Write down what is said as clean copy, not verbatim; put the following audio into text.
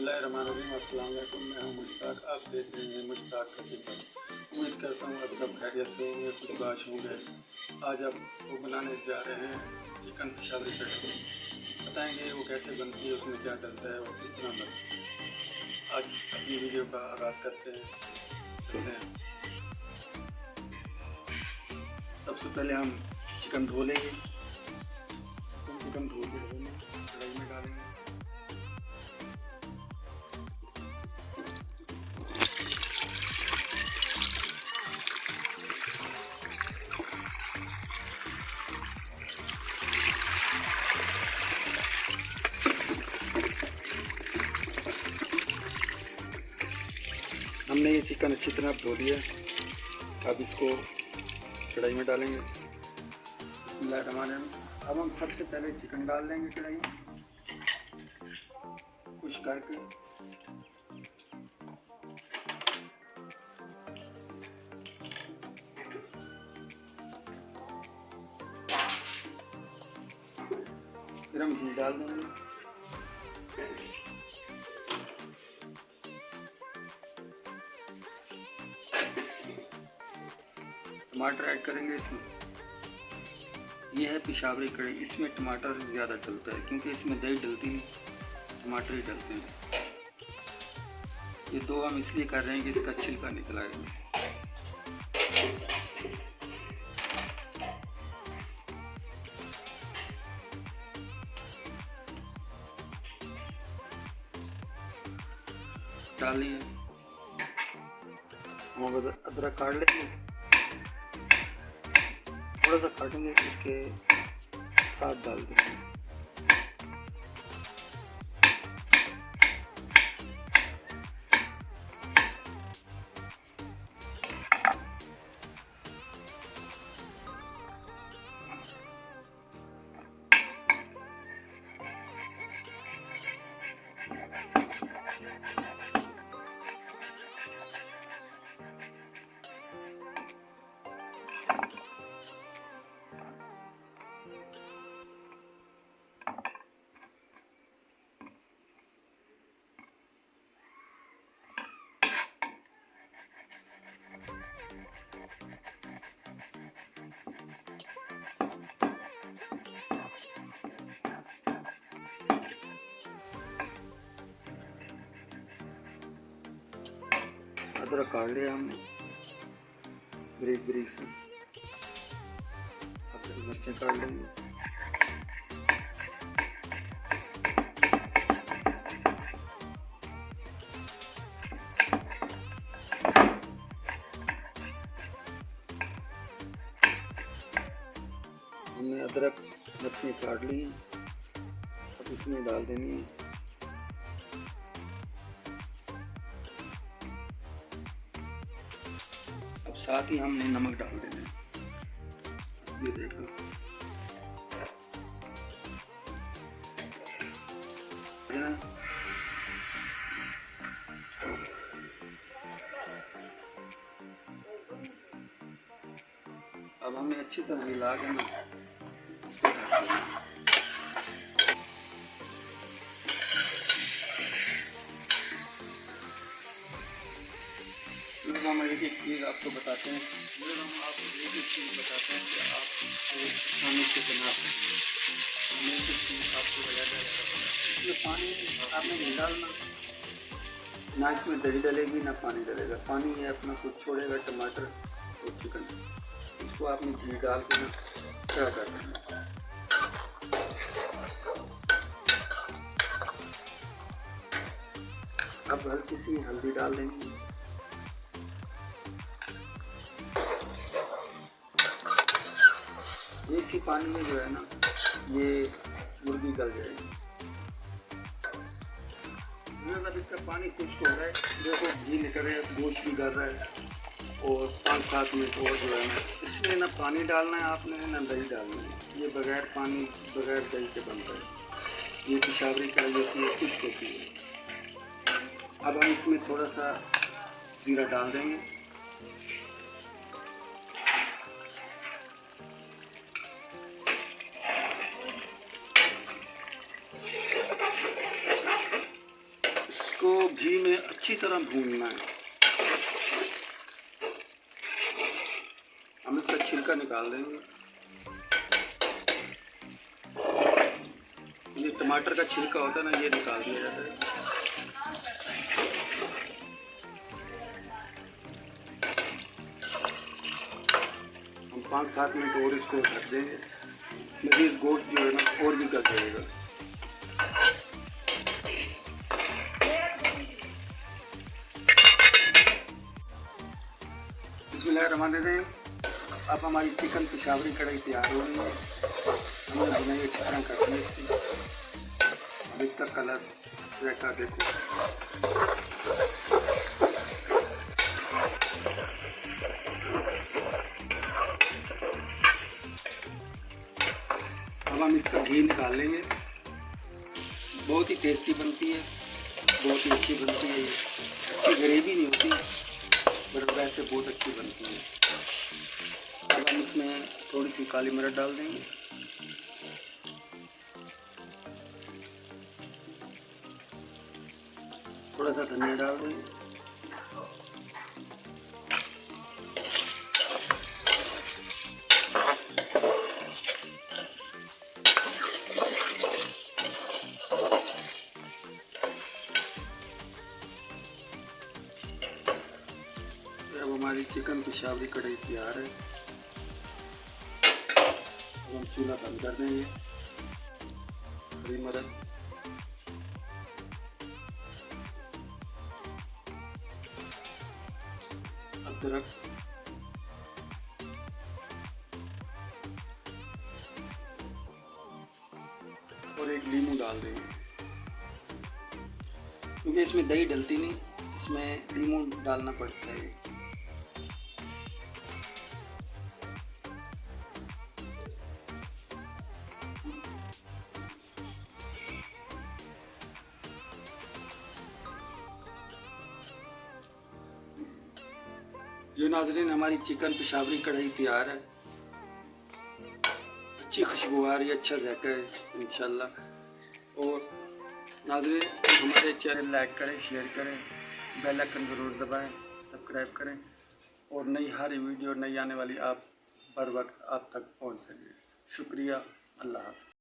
बिस्मिल्लाहिर्रहमानिर्रहीम। अस्सलाम वालेकुम। मैं हूं मुश्ताक, आप देख रहे हैं मुश्ताक का किचन। उम्मीद करता हूँ आप सब खैरियत से होंगे, खुशबाश होंगे। आज आप वो बनाने जा रहे हैं चिकन पेशावरी कढ़ाई। बताएंगे वो कैसे बनती है, उसमें क्या डलता है और कितना बनता है। आज अपनी वीडियो का आगाज़ करते हैं, चलते हैं। सबसे पहले हम चिकन धो लेंगे। चिकन धो के कढ़ाई में डालेंगे। हमने ये चिकन अच्छी तरह धो लिया। अब इसको कढ़ाई में डालेंगे। बिस्मिल्लाहिर्रहमानिर्रहीम। अब हम सबसे पहले चिकन डाल देंगे कढ़ाई में, कुछ करके। फिर हम घी डाल देंगे। टमाटर ऐड करेंगे इसमें। ये है पेशावरी कढ़ाई, इसमें टमाटर ज़्यादा डलता है क्योंकि इसमें दही डलती नहीं, टमाटर ही डलते हैं। ये दो हम इसलिए कर रहे हैं कि इसका छिलका निकल आएगा। डालिए। हम अदरक काट लेंगे, थोड़ा सा काटेंगे, इसके साथ डाल देंगे। अदरक काट लिया हमने ब्रीक ब्रीक से। अब मिर्चें काट लेंगे। हमने अदरक मिर्चें काट ली, अब इसमें डाल देनी है। अब साथ ही हमने नमक डाल देना है। ये देखो, अब हमें अच्छी तरह मिला के ना हम एक चीज़ आपको बताते हैं। हम आपको एक चीज़ बताते हैं कि आप खाने से बनाते हैं। आपको इसमें पानी आपने नहीं डालना, ना इसमें दही डलेगी ना पानी डलेगा। पानी ये अपना कुछ छोड़ेगा, टमाटर और चिकन। इसको आपने घी डाल के ना फ्राई कर देना। अब हल्की सी हल्दी डाल देंगे। इसी पानी में जो है ना ये मुर्गी गल जाएगी। जब इसका पानी खुश्क हो रहा है, देखो घी निकल रहा है, गोश्त भी गल रहा है। और 5-7 मिनट और जो है ना, इसमें ना पानी डालना है आपने, ना दही डालना है। ये बगैर पानी बगैर दही के बनता है। ये पेशावरी कढ़ाई होती है, खुश्क होती है। अब हम इसमें थोड़ा सा जीरा डाल देंगे। इसको घी में अच्छी तरह भूनना है। हम इसका छिलका निकाल देंगे। ये टमाटर का छिलका होता है ना, ये निकाल दिया जाता है। हम 5-7 मिनट और इसको ढक देंगे। मज़ीद गोश्त जो है ना और भी गल जाएगा। बिस्मिल्लाहिर्रहमानिर्रहीम। अब हमारी चिकन पेशावरी कढ़ाई तैयार हो गई है। हमने बनाई अच्छी तरह कर दी इसकी। अब इसका कलर देखा देखो। अब हम इसका घी निकाल लेंगे। बहुत ही टेस्टी बनती है, बहुत ही अच्छी बनती है। इसकी ग्रेवी नहीं होती बट वैसे बहुत अच्छी बनती है। अब हम इसमें थोड़ी सी काली मिर्च डाल देंगे। थोड़ा सा धनिया डाल देंगे। अब हमारी चिकन पेशावरी कढ़ाई तैयार है। अब हम चूल्हा बंद कर देंगे। हरी मिर्च, अदरक, और एक नींबू डाल देंगे। क्योंकि इसमें दही डलती नहीं, इसमें नींबू डालना पड़ता है। जो नाज़रीन, हमारी चिकन पेशावरी कढ़ाई तैयार है। अच्छी खुशबू आ रही है, अच्छा जायका है इंशाल्लाह। और नाज़रीन, हमारे चैनल लाइक करें, शेयर करें, बेल आइकन ज़रूर दबाएं, सब्सक्राइब करें और नई हर वीडियो नई आने वाली आप बर वक्त आप तक पहुँच सके। शुक्रिया। अल्लाह हाफ़िज़।